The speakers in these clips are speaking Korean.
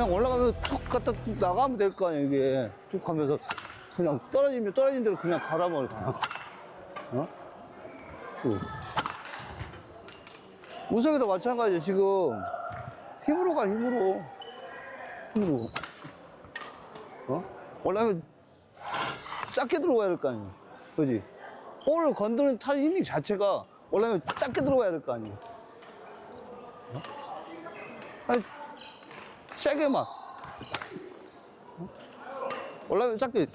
그냥 올라가면 툭 갔다 툭 나가면 될 거 아니야, 이게. 툭 하면서. 그냥 떨어지면 떨어진 대로 그냥 가라면 가. 어? 툭. 우석이도 마찬가지야, 지금. 힘으로 가, 힘으로. 힘으로. 어? 올라가면 작게 들어가야 될 거 아니야. 그지? 볼을 건드는 타 힘이 자체가 올라가면 작게 들어가야 될 거 아니야. 어? 아니, 세게만. 어? 올라가면 작게.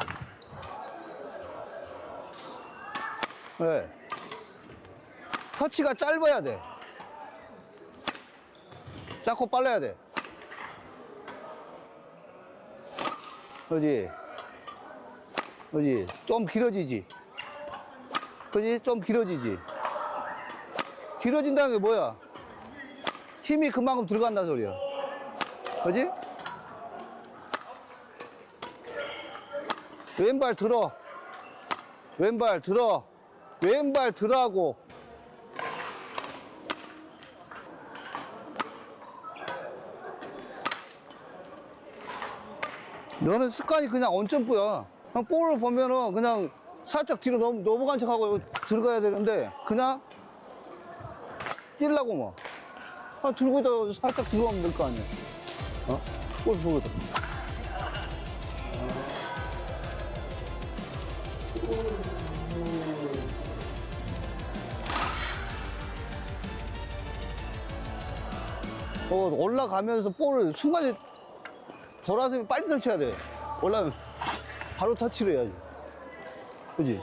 네. 터치가 짧아야 돼. 짧고 빨라야 돼. 그러지? 그러지? 좀 길어지지? 그지? 좀 길어지지? 길어진다는 게 뭐야? 힘이 그만큼 들어간다는 소리야. 그지? 왼발 들어. 왼발 들어. 왼발 들어하고. 너는 습관이 그냥 언점프야. 그냥 볼을 보면은 그냥 살짝 뒤로 넘어간 척하고 들어가야 되는데 그냥 뛰려고 뭐. 아, 들고 있다가 살짝 들어가면 될 거 아니야. 어? 볼 보거든. 올라가면서 볼을 순간에 돌아서면 빨리 터치해야 돼. 올라가면 바로 터치를 해야지. 그지?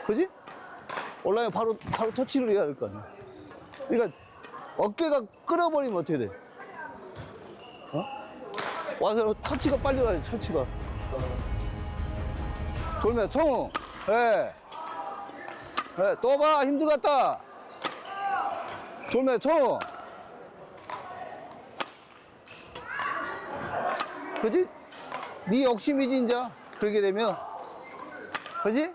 그지? 올라가면 바로 터치를 해야 될 거 아니야. 그러니까 어깨가 끌어버리면 어떻게 돼? 어? 와서 터치가 빨리 가야 돼, 터치가. 돌면 통. 그래. 그래, 또 봐. 힘들었다. 돌면 통. 그지? 네 욕심이지, 인자. 그렇게 되면. 그지?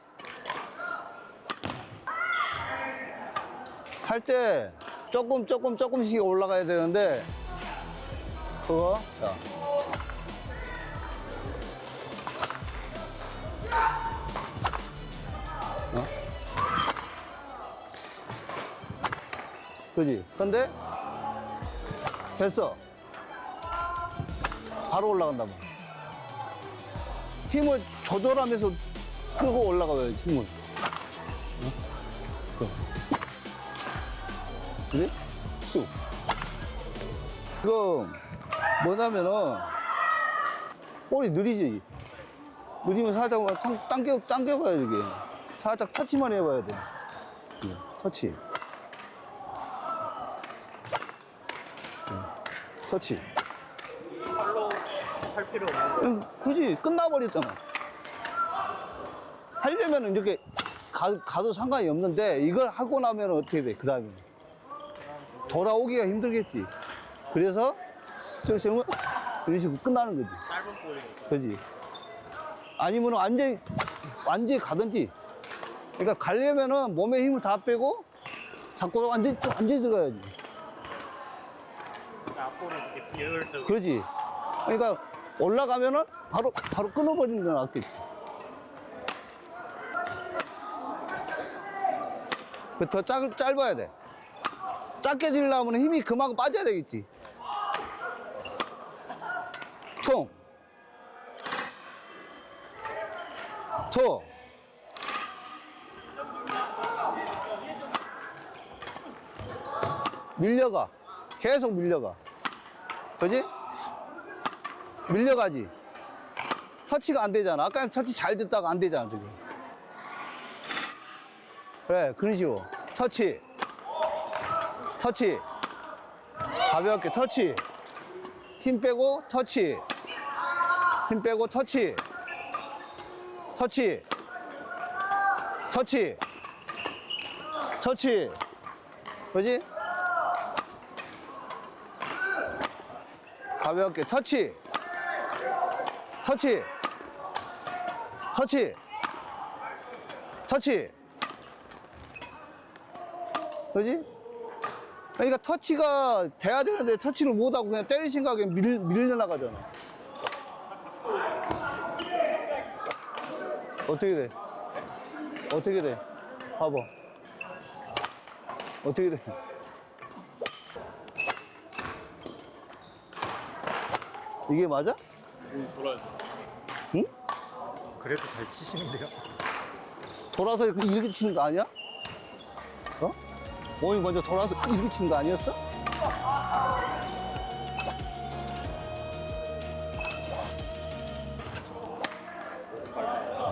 할 때 조금씩 올라가야 되는데, 그거, 자. 어? 그지? 근데, 됐어. 바로 올라간다, 뭐. 힘을 조절하면서 끌고 올라가야지, 힘을. 어? 그래? 쑥. 지금, 뭐냐면은, 볼이 느리지. 느리면 살짝 당겨봐야 돼, 이게. 살짝 터치만 해봐야 돼. 터치. 터치. 팔로 할 필요 없는 거. 그지? 끝나버렸잖아. 하려면은 이렇게 가도 상관이 없는데, 이걸 하고 나면 어떻게 돼, 그 다음에. 돌아오기가 힘들겠지. 그래서, 저기 세우면, 이런 식으로 끝나는 거지. 짧은 볼이니까. 그지? 아니면 완전히 가든지. 그러니까 가려면은 몸에 힘을 다 빼고, 자꾸 완전히 들어가야지. 앞볼은 이렇게 비효율적으로. 그러지. 그러니까 올라가면은 바로 끊어버리는 게 낫겠지. 더 짧아야 돼. 짧게 지려면 힘이 그만큼 빠져야 되겠지. 통. 토. 밀려가. 계속 밀려가. 그지? 밀려가지. 터치가 안 되잖아. 아까 터치 잘 됐다가 안 되잖아, 지금. 그래, 그런 식으로. 터치. 터치. 가볍게 터치. 힘 빼고 터치. 힘 빼고 터치. 터치. 터치. 터치. 그지? 가볍게 터치. 터치. 터치. 터치. 그지? 그러니까 터치가 돼야 되는데 터치를 못하고 그냥 때릴 생각에 밀려나가잖아. 어떻게 돼? 어떻게 돼? 봐봐. 어떻게 돼? 이게 맞아? 돌아야 돼. 응? 그래도 잘 치시는데요? 돌아서 이렇게 치는 거 아니야? 어? 몸이 먼저 돌아서 이렇게 치는 거 아니었어?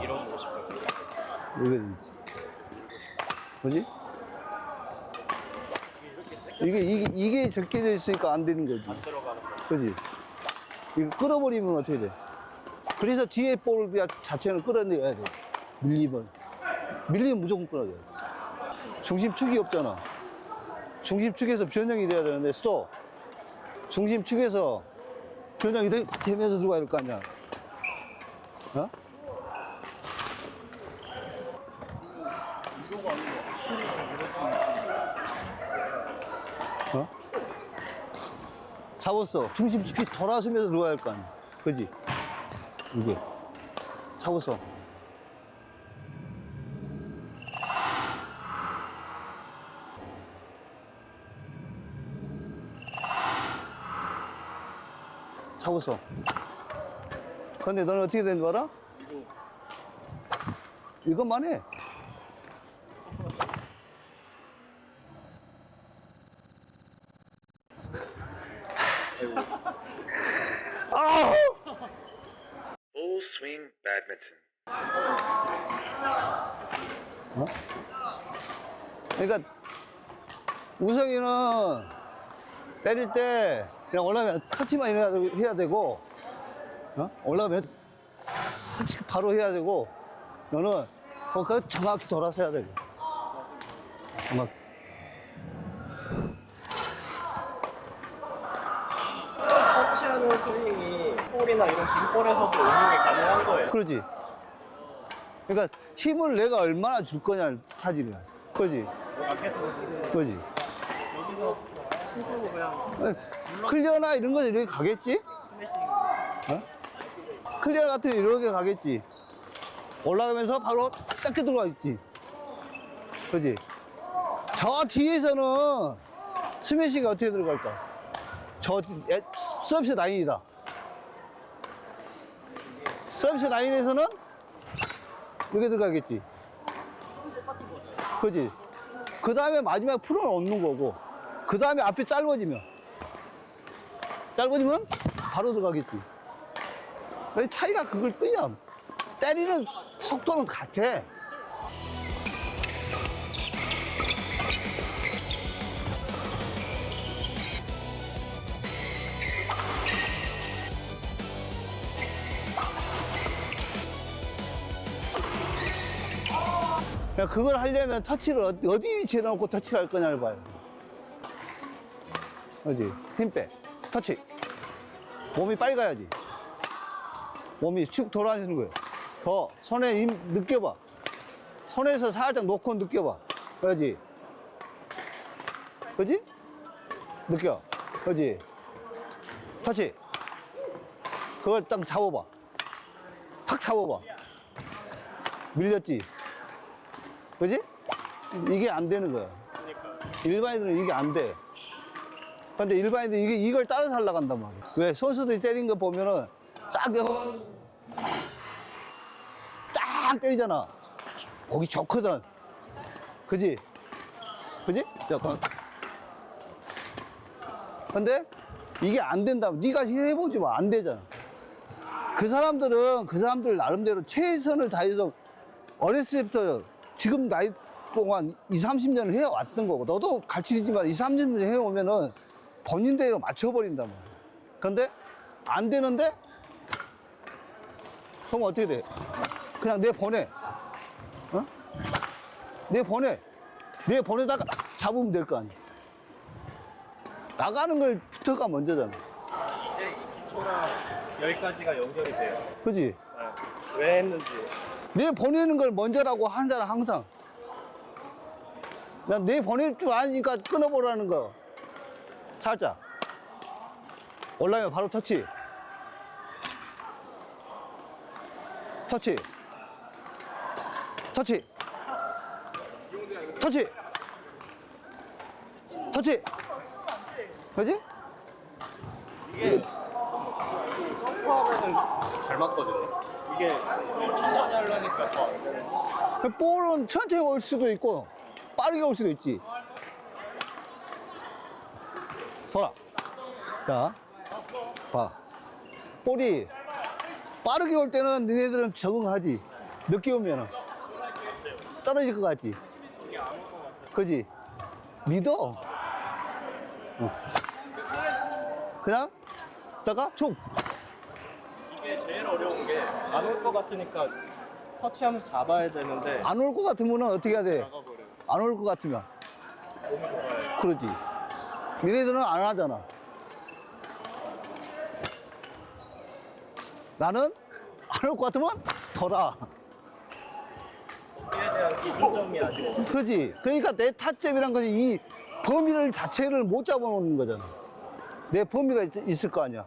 이러고 싶어요. 이게 뭐지? 이게 적게 돼 있으니까 안 되는 거지. 안 들어가는 거. 그지? 이거 끌어버리면 어떻게 돼? 그래서 뒤에 볼 자체는 끌어내야 돼. 밀리면 무조건 끌어야 돼. 중심축이 없잖아. 중심축에서 변형이 돼야 되는데 스톱. 중심축에서 변형이 되면서 들어가야 될 거 아니야. 어? 어? 잡았어. 중심축이 돌아서면서 들어가야 할 거 아니야. 그지? 이게. 잡았어. 잡았어. 근데 너는 어떻게 되는 줄 알아? 이것만 해. 아! Full swing badminton. 어? 그러니까 우석이는 때릴 때 그냥 올라가면 터치만 해야 되고, 어? 올라가면 터치 바로 해야 되고, 너는 그거 정확히 돌아서 해야 되고. 정확히. 터치하는 스윙이 볼이나 이런 긴 볼에서도 응용이 가능한 거예요. 그러지. 그러니까 힘을 내가 얼마나 줄 거냐 타지면. 그러지. 앞에서 그러지. 여기서 신고 그냥 클리어나 이런 거 이렇게 가겠지? 스매싱. 어? 클리어 같은 거 이렇게 가겠지. 올라가면서 바로 싹게 들어가겠지. 그지? 저 뒤에서는 스매시가 어떻게 들어갈까? 서비스 라인이다. 서비스 라인에서는 이렇게 들어가겠지. 그지? 그 다음에 마지막 풀은 없는 거고, 그 다음에 앞이 짧아지면 바로 들어가겠지. 차이가 그걸 뿐이야. 때리는 속도는 같아. 그걸 하려면 터치를 어디 위치에 놓고 터치를 할 거냐를 봐요. 그지? 힘 빼. 터치. 몸이 빨리 가야지. 몸이 축 돌아다니는 거예요. 더 손에 힘 느껴봐. 손에서 살짝 놓고 느껴봐. 그러지? 그지? 느껴. 그지? 터치. 그걸 딱 잡아봐. 탁 잡아봐. 밀렸지? 그지? 이게 안 되는 거야. 일반인들은 이게 안 돼. 근데 일반인들은 이걸 따라서 하려고 한단 말이야. 왜? 선수들이 때린 거 보면은 쫙 때리잖아. 보기 좋거든. 그지? 그지? 약간. 근데 이게 안 된다면 네가 해보지 마. 안 되잖아. 그 사람들 나름대로 최선을 다해서 어렸을 때부터 지금 나이 동안 20, 30년을 해왔던 거고, 너도 가르치지만 20, 30년 해오면은 본인대로 맞춰버린단 말이야. 근데 안 되는데? 그럼 어떻게 돼? 그냥 내보내. 어? 내보내다가 잡으면 될 거 아니야. 나가는 걸 부터가 먼저잖아. 이제 이 기초랑 여기까지가 연결이 돼요. 그지? 네. 왜 했는지. 내보내는 걸 먼저라고 한다는 항상. 난 내보낼 줄 아니까 끊어보라는 거. 살짝. 올라오면 바로 터치. 터치. 터치. 터치. 터치. 그지? 이게 점프하면은 잘 맞거든요. 이게 천천히 하려니까 더 안 되는. 볼은 천천히 올 수도 있고 빠르게 올 수도 있지. 돌아. 자, 봐. 볼이 빠르게 올 때는 너네들은 적응하지. 늦게 오면은 떨어질 것 같지. 그지? 믿어. 그냥 다가 쭉. 이게 제일 어려운 게 안 올 것 같으니까 터치하면서 잡아야 되는데 안 올 것 같으면 어떻게 해야 돼? 나가버려요. 안 올 것 같으면. 몸이 돌아요. 그러지. 니네들은 안 하잖아. 나는 안 올 것 같으면 덜아. 거기에 대한 기준점이 아직 없어요. 그렇지. 그러니까 내 타점이란 것이 이 범위를 자체를 못 잡아놓는 거잖아. 내 범위가 있을 거 아니야.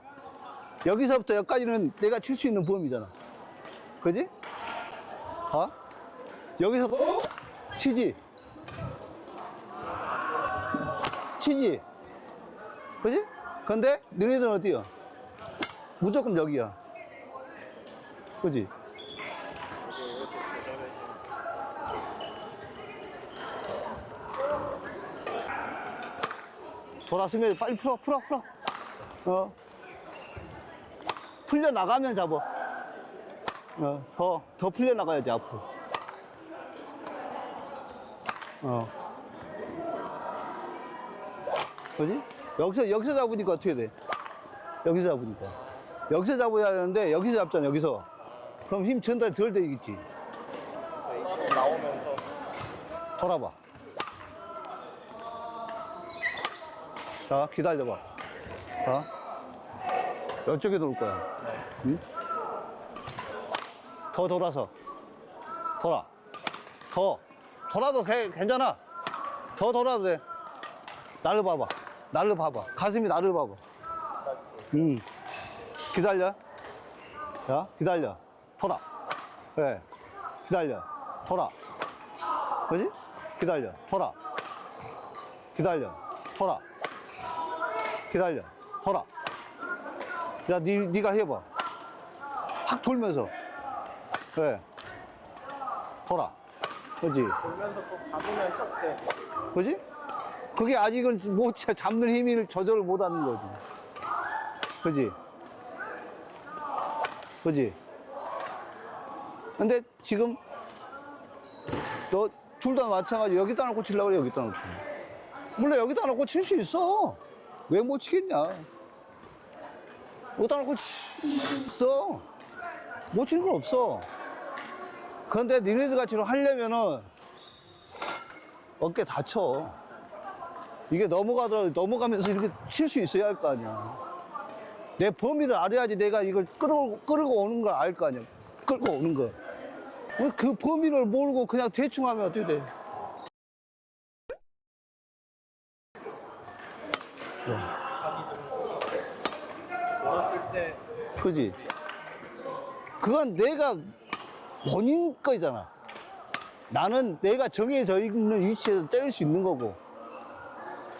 여기서부터 여기까지는 내가 칠 수 있는 범위잖아. 그지? 어? 여기서도 치지. 치지. 그지? 근데 너네들은 어디야? 무조건 여기야. 그지? 돌았으면 빨리 풀어. 풀려 나가면 잡어. 더 풀려 나가야지, 앞으로. 그지? 여기서 잡으니까 어떻게 돼? 여기서 잡으니까. 여기서 잡아야 하는데, 여기서 잡잖아, 여기서. 그럼 힘 전달이 덜 되겠지. 나오면서 돌아봐. 자, 기다려봐. 자, 이쪽에 돌 거야. 응? 더 돌아서. 돌아도 괜찮아. 더 돌아도 돼. 나를 봐봐. 가슴이 나를 봐봐. 기다려. 자, 기다려. 돌아. 그래. 기다려. 돌아. 그지? 기다려. 돌아. 기다려. 돌아. 기다려. 돌아. 야, 네가 해봐. 확 돌면서. 그래. 돌아. 그지? 돌면서 또 잡으면 터치돼. 그지? 그게 아직은 못 잡는 힘을 조절을 못 하는 거지. 그지? 그지? 근데 지금 너 둘 다 마찬가지. 여기다 놓고 치려고 그래, 여기다 놓고. 물론 여기다 놓고 칠 수 있어. 왜 못 치겠냐? 여기다 놓고 쳐. 못 치는 건 없어. 그런데 니네들 같이 하려면은 어깨 다쳐. 이게 넘어가면서 이렇게 칠 수 있어야 할 거 아니야. 내 범위를 알아야지 내가 이걸 끌고 오는 걸 알 거 아니야. 끌고 오는 거. 그 범위를 모르고 그냥 대충 하면 어떻게 돼? 돌았을 때 그지? 그건 내가 본인 거잖아. 나는 내가 정해져 있는 위치에서 때릴 수 있는 거고.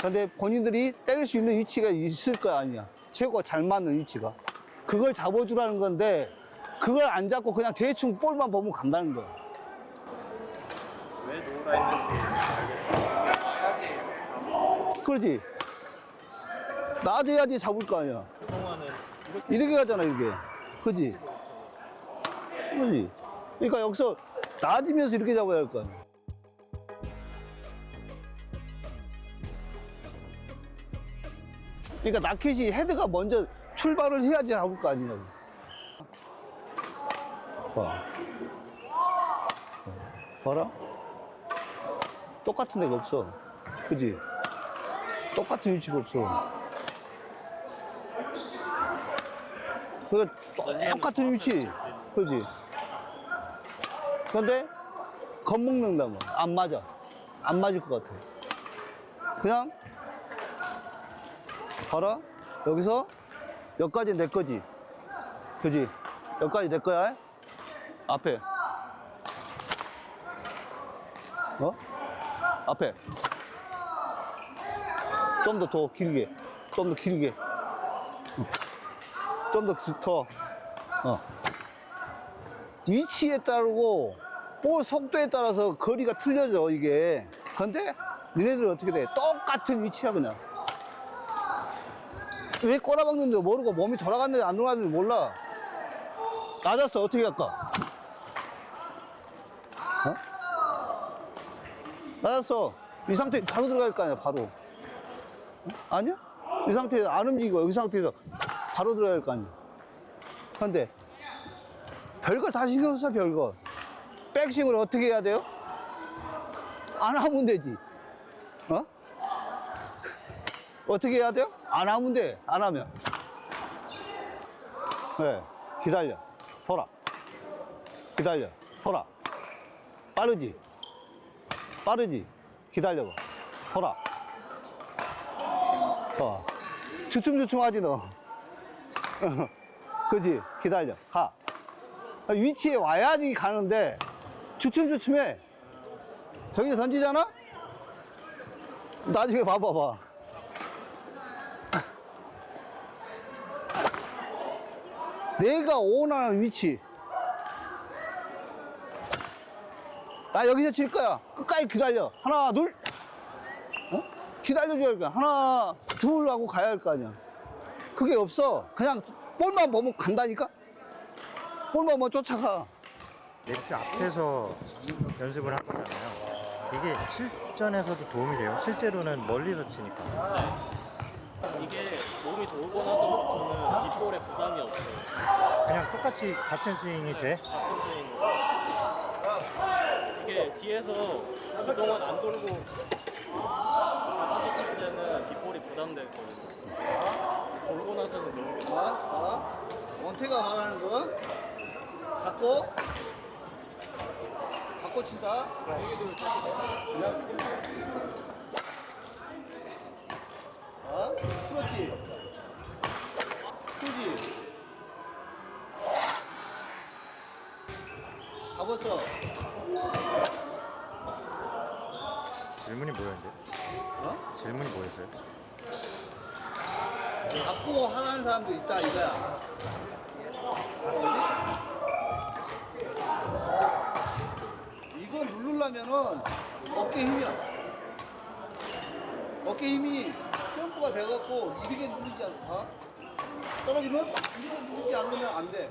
근데 본인들이 때릴 수 있는 위치가 있을 거 아니야. 최고 잘 맞는 위치가. 그걸 잡아주라는 건데, 그걸 안 잡고 그냥 대충 볼만 보면 간다는 거야. 왜 노라 했는지 알겠어요. 그러지? 낮아야지 잡을 거 아니야. 그동안은 이렇게 가잖아, 이렇게. 그지? 그지? 그러니까 여기서 낮으면서 이렇게 잡아야 할 거 아니야. 그러니까 라켓이 헤드가 먼저 출발을 해야지 잡을 거 아니냐고. 봐. 봐라. 똑같은 데가 없어. 그지? 똑같은 위치가 없어. 그게 똑같은 위치. 그지? 근데 겁먹는다면 안 맞아. 안 맞을 것 같아. 그냥 봐라. 여기서 여기까지 내 거지. 그지? 여기까지 내 거야. 앞에. 어? 앞에. 좀 더 길게. 좀 더 길게. 좀 더. 위치에 따르고 볼 속도에 따라서 거리가 틀려져, 이게. 근데 니네들은 어떻게 돼? 똑같은 위치야, 그냥. 왜 꼬라박는지 모르고 몸이 돌아갔는지 안 돌아갔는지 몰라. 낮았어, 어떻게 할까? 낮았어. 이 상태에 바로 들어갈 거 아니야, 바로. 아니야? 이 상태에서 안 움직이고, 여기 상태에서 바로 들어갈 거 아니야. 근데, 별걸 다 신경 써, 별걸. 백스윙을 어떻게 해야 돼요? 안 하면 되지. 어떻게 해야 돼요? 안 하면 돼. 안 하면. 네. 기다려. 돌아. 기다려. 돌아. 빠르지? 기다려봐. 돌아. 주춤주춤 하지, 너. 그지? 기다려. 가. 위치에 와야지 가는데, 주춤주춤해. 저기 던지잖아? 나중에 봐봐봐. 내가 원하는 위치. 나 여기서 칠 거야. 끝까지 기다려. 하나, 둘. 기다려줘야 할 거야. 하나, 둘 하고 가야 할 거 아니야. 그게 없어. 그냥 볼만 보면 간다니까? 볼만 보면 쫓아가. 네트 앞에서 연습을 한 거잖아요. 이게 실전에서도 도움이 돼요. 실제로는 멀리서 치니까. 이게 몸이 돌고 나서부터는 뒷볼에 부담이 없어요. 그냥 똑같이 같은 스윙이 돼? 같은 스윙으로. 이게 뒤에서 그동안 안 돌고 잡아서 칠 때는 뒷볼이 부담되거든요. 돌고 나서는 너무 자, 원태가 말하는 거. 잡고 친다. 그냥. 풀었지? 풀지? 잡았어. 질문이 뭐였는데? 질문이 뭐였어요? 잡고 하는 사람도 있다, 이거야. 이거 누르려면은 어깨 힘이야. 어깨 힘이 점프가 돼갖고 이렇게 누르지 않다. 떨어지면 이렇게 누르지 않으면 안 돼.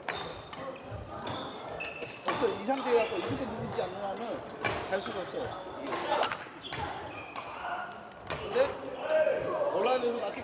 없어. 이 상태에 갖고 이렇게 누르지 않는 한은 갈 수가 없어. 근데 올라가면서 이렇게